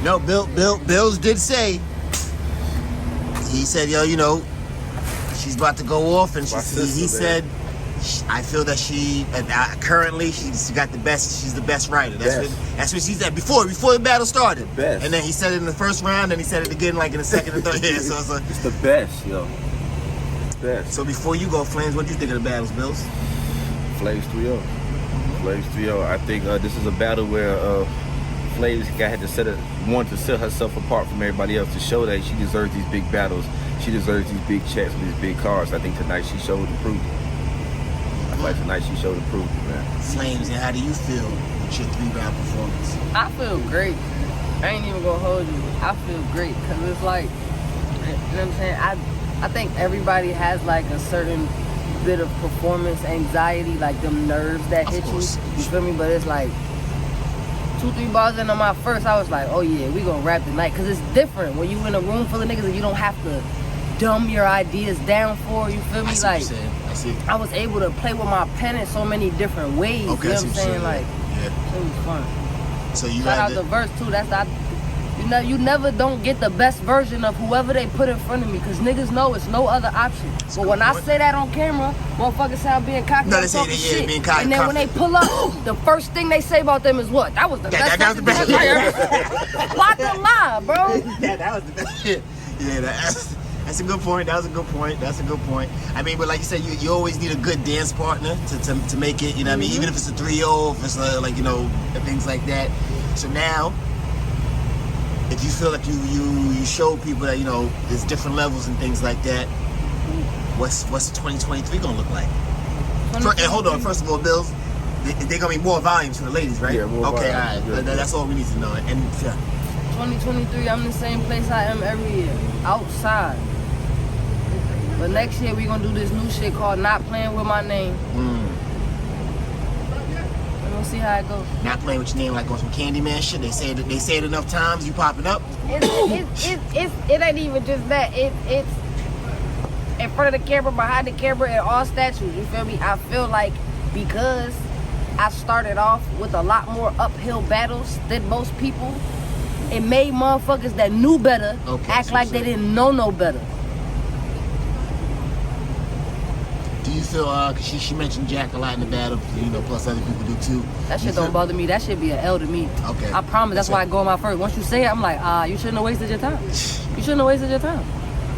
No, Bills did say. He said, yo, you know, she's about to go off, and he said, I feel that she currently she's got the best. She's the best writer. That's what she said before the battle started. The best. And then he said it in the first round, and he said it again like in the second and third. Yeah, so it's the best, yo. Best. So before you go, Flames, what do you think of the battles, Bills? Flames 3-0. Flames 3-0. I think this is a battle where Flames had to wanted to set herself apart from everybody else to show that she deserves these big battles. She deserves these big checks with these big cards. I think tonight she showed and proved it. I feel like tonight she showed and proved it, man. Flames, and how do you feel with your 3-round performance? I feel great. I ain't even gonna hold you. I feel great because it's like, you know what I'm saying? I think everybody has like a certain bit of performance anxiety, like them nerves that hit you. You feel me? But it's like 2-3 bars into my first, I was like, oh yeah, we gonna rap tonight. Cause it's different when you in a room full of niggas and you don't have to dumb your ideas down for, you feel me? I see what you're saying. I was able to play with my pen in so many different ways. Okay, you know what I'm saying? Like, yeah. it was fun. So you shout out the verse too. You never don't get the best version of whoever they put in front of me, because niggas know it's no other option. But when I say that on camera, motherfuckers sound being cocky. No, they say shit. Being cocky. And then when they pull up, the first thing they say about them is what? That was the best. That was the best. Plot the lie, bro. Yeah, that was the best. Yeah, that's a good point. That was a good point. That's a good point. I mean, but like you said, you always need a good dance partner to make it. You know what I mean? Even if it's a 3-0, if it's like, you know, things like that. So now, if you feel like you show people that, you know, there's different levels and things like that, what's 2023 gonna look like? And hold on, first of all, Bills, they're gonna be more volumes for the ladies, right? Yeah, more okay, volumes. all right. That's all we need to know. And 2023, I'm in the same place I am every year, outside. But next year we gonna do this new shit called Not Playing With My Name. We'll see how it goes. Not playing with your name like on some Candyman shit. They say it enough times, you popping up. It ain't even just that. It's in front of the camera, behind the camera, and all statues. You feel me? I feel like because I started off with a lot more uphill battles than most people, it made motherfuckers that knew better act like they didn't know no better. Do you feel, cause she mentioned Jack a lot in the battle, you know, plus other people do too. That shit don't bother me. That shit be an L to me. Okay. I promise. That's why I go on my first. Once you say it, I'm like, you shouldn't have wasted your time. You shouldn't have wasted your time.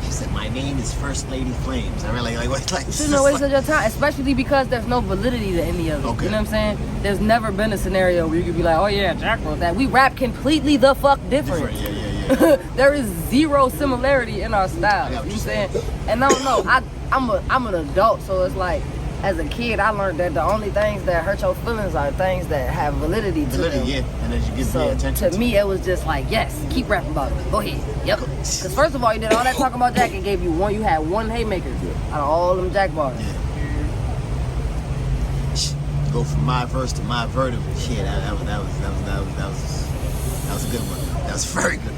She said, my name is First Lady Flames. I really like what, like. You shouldn't have wasted your time, especially because there's no validity to any of it. Okay. You know what I'm saying? There's never been a scenario where you could be like, oh yeah, Jack wrote that. We rap completely the fuck different. Yeah. There is zero similarity in our style. You know what I'm saying? And I don't know. I'm an adult, so it's like, as a kid, I learned that the only things that hurt your feelings are things that have validity to them. Yeah, and as you get so attention to me, it was just like, yes, keep rapping about it. Go ahead. Yep. Because first of all, you did all that talking about Jack and gave you one. You had one haymaker out of all them Jack bars. Yeah. Go from Myverse to Myverse. Shit, that was a good one. That was very good.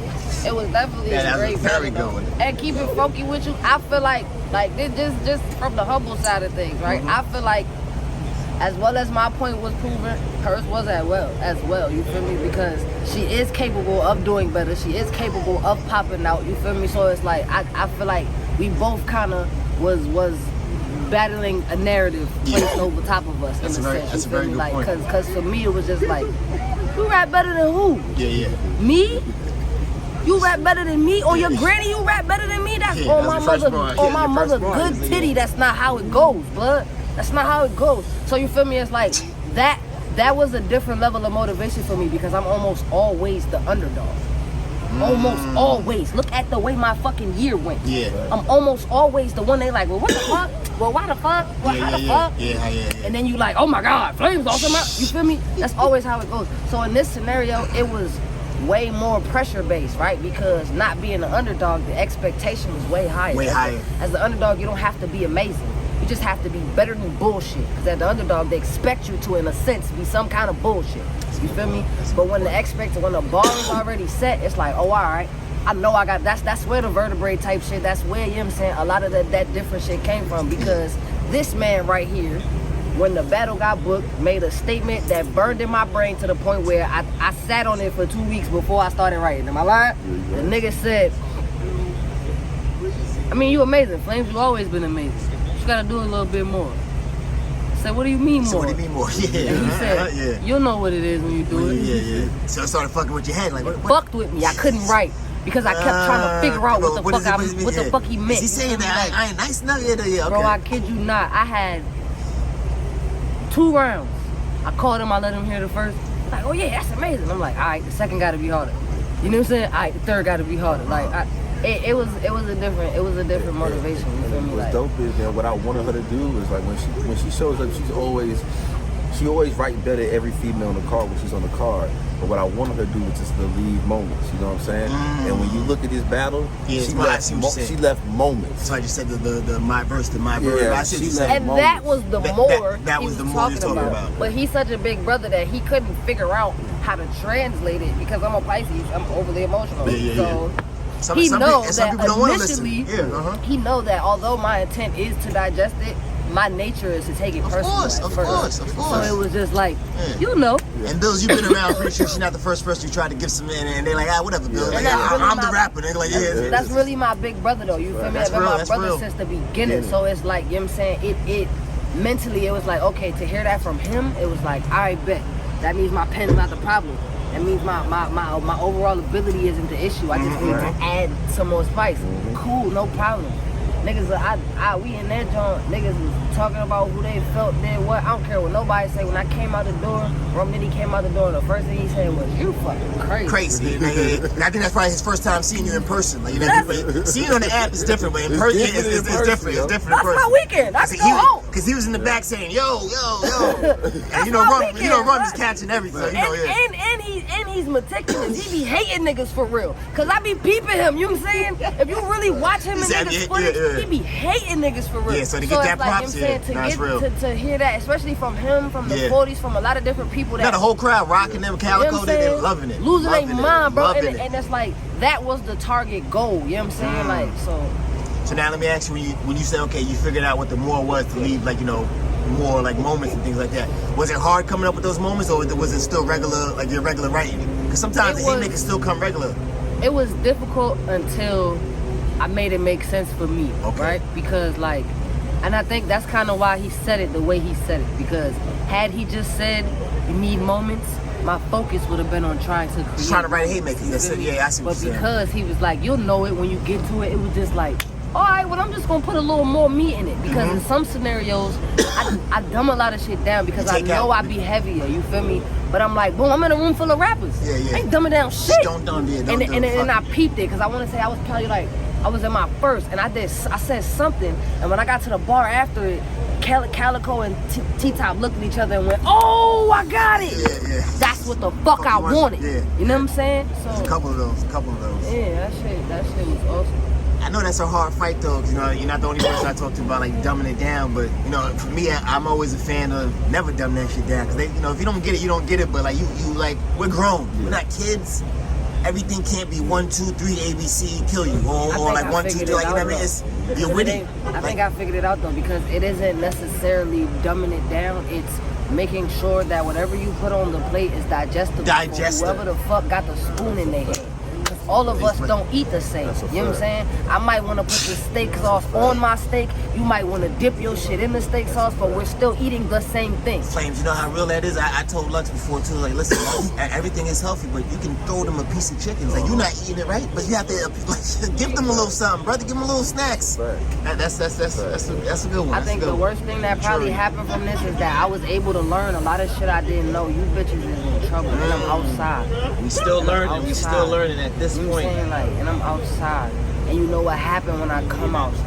It was definitely a great very good one. And keep it funky with you. I feel like this just from the humble side of things, right? I feel like as well as my point was proven, hers was as well. You feel me? Because she is capable of doing better. She is capable of popping out. You feel me? So it's like I feel like we both kind of was battling a narrative placed over top of us. That's in a sense. That's a very good point. Because for me it was just like, you rap better than who? Yeah. Me? You rap better than me? Or your granny, you rap better than me? That's on my mother good titty. That's not how it goes, blood. That's not how it goes. So you feel me? It's like that was a different level of motivation for me because I'm almost always the underdog. Almost always. Look at the way my fucking year went. Yeah. I'm almost always the one they like, well, what the fuck? Well, why the fuck? Well, how the fuck? Yeah. And then you like, oh my God, Flames awesome. You feel me? That's always how it goes. So in this scenario, it was way more pressure based, right? Because not being an underdog, the expectation was way higher. As the underdog, you don't have to be amazing. You just have to be better than bullshit. Because as the underdog, they expect you to, in a sense, be some kind of bullshit. You feel me? But when the bar is already set, it's like, oh, all right. I know I got, that's where the vertebrae type shit, that's where, you know what I'm saying, a lot of that different shit came from. Because this man right here when the battle got booked, made a statement that burned in my brain to the point where I sat on it for 2 weeks before I started writing. Am I lying? The nigga said, I mean, you amazing, Flames. You always been amazing. You gotta do a little bit more. I said, what do you mean more? So what do you mean more? Yeah. And he said, you'll know what it is when you do it. Yeah. So it started fucking with your head. Like, what? Fucked with me. I couldn't write because I kept trying to figure out what the fuck he meant. Is he saying that I ain't nice enough? Yeah, okay. Bro, I kid you not. I had 2 rounds. I called him. I let him hear the first. Like, oh yeah, that's amazing. I'm like, all right, the second got to be harder. You know what I'm saying? All right, the third got to be harder. Like, it was a different motivation. You feel me? What's dope is that what I wanted her to do is like when she shows up, she always write better every female in the car when she's on the card. But what I wanted her to do was just to leave moments. You know what I'm saying? And when you look at this battle, she left moments. So I just said the Myverse. Yeah, that was the more that was the more you're talking about. But he's such a big brother that he couldn't figure out how to translate it because I'm a Pisces. I'm overly emotional. So he knows that initially, he knows that although my intent is to digest it, my nature is to take it personally. Of course. So it was just like, you know. And Bills, you've been around, pretty sure she's not the first person you tried to give some in, and they're like, whatever, Bill. Like, I'm the rapper. They're like, that's really my big brother, though. You feel me? I've been my brother since the beginning. So it's like, you know what I'm saying? It mentally, it was like, okay, to hear that from him, it was like, all right, bet. That means my pen's not the problem. That means my overall ability isn't the issue. I just need to add some more spice. Cool, no problem. Niggas, we in that joint, niggas was talking about who they felt did what. I don't care what nobody say. When I came out the door, Rum Nitty came out the door, the first thing he said was, you fucking crazy. And I think that's probably his first time seeing you in person. Like, seeing you on the app is different, but in person, it's different. It's different. That's my weekend. I can go home. Because he was in the back saying, yo. And you know, Rum is catching everything. And he's meticulous. He be hating niggas for real. Because I be peeping him, you know what I'm saying? If you really watch him and niggas footage, he be hating niggas for real. Yeah, so to get that props, to hear that, especially from him, from the 40s, from a lot of different people. Got the whole crowd rocking them, Calico, you know they loving it. Losing their mind, bro. And it's like, that was the target goal, you know what I'm saying? Like, So now let me ask you, when you say, okay, you figured out what the more was to leave, like, you know, more like moments and things like that. Was it hard coming up with those moments, or was it still regular, like your regular writing? Because sometimes the heat makers still come regular. It was difficult until I made it make sense for me, right? Because like, and I think that's kind of why he said it the way he said it. Because had he just said, you need moments, my focus would have been on trying to create. Trying to write a hate maker. I see what you're saying. But because he was like, you'll know it when you get to it, it was just like, all right, well, I'm just going to put a little more meat in it. Because in some scenarios, I dumb a lot of shit down because I know I be heavier, you feel me? But I'm like, boom, I'm in a room full of rappers. I ain't dumbing down shit. Just don't and I peeped it because I want to say I was probably like, I was in my first and I said something. And when I got to the bar after it, Calico and T-Top looked at each other and went, oh, I got it. That's what the fuck I wanted. You know what I'm saying? So a couple of those. Yeah, that shit was awesome. I know that's a hard fight though, because you know, you're not the only person I talk to about like dumbing it down, but you know, for me, I'm always a fan of never dumbing that shit down, because you know, if you don't get it, you don't get it, but like you like, we're grown, we're not kids. Everything can't be 1, 2, 3, ABC, kill you, or like 1, 2, 3, like, you know what I mean? It's, you're witty. I think I figured it out though, because it isn't necessarily dumbing it down, it's making sure that whatever you put on the plate is digestible. Whoever the fuck got the spoon in their hand. All of us don't eat the same. You know what I'm saying? I might want to put the steak sauce on my steak. You might want to dip your shit in the steak sauce, but we're still eating the same thing. Flames, you know how real that is? I told Lux before too, like, listen, everything is healthy, but you can throw them a piece of chicken. Like, you're not eating it, right? But you have to like, give them a little something, brother. Give them a little snacks. That's a good one. I think the worst thing that probably happened from this is that I was able to learn a lot of shit I didn't know. You bitches is in trouble, and I'm outside. We still learning. We still learning at this point. Like, and I'm outside, and you know what happened when I come outside.